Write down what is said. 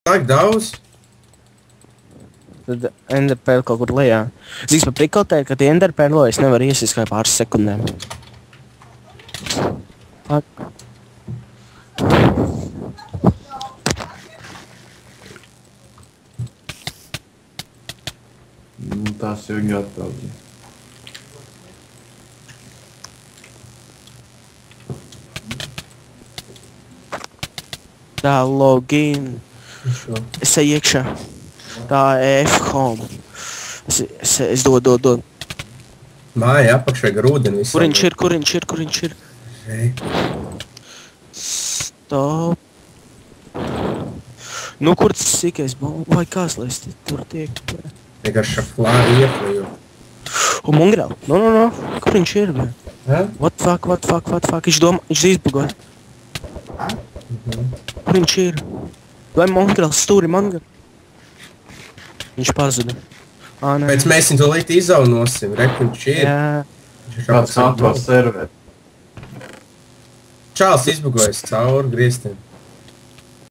Laik daudz. Tad enderpēli kaut kur lejā. Zīks par prikotē, ka tie enderpēli es nevaru iesist kā pāris sekundēm. Fuck. Tas jau gatavi. Tā login. Es eju iekšā. Tā F-home. Es dodu. Māja apakšai grūdeni visam. Kur viņš ir? Ei. Stop. Nu, kur tas sīkais bomba? Vai kāds, lai es tur tiek? Vienkārši šaflāri iefliju. Mongrel. No. Kur viņš ir? Ha? What fuck? Viņš izbugoja. Kur viņš ir? Vai Mongrels stūri manga? Viņš pazuda. Nē. Pēc mēs viņu tūlīt izaunosim. Rek, viņš ir. Jā. Kāds atvar serveri. Čāls izbugojas cauri griestiem.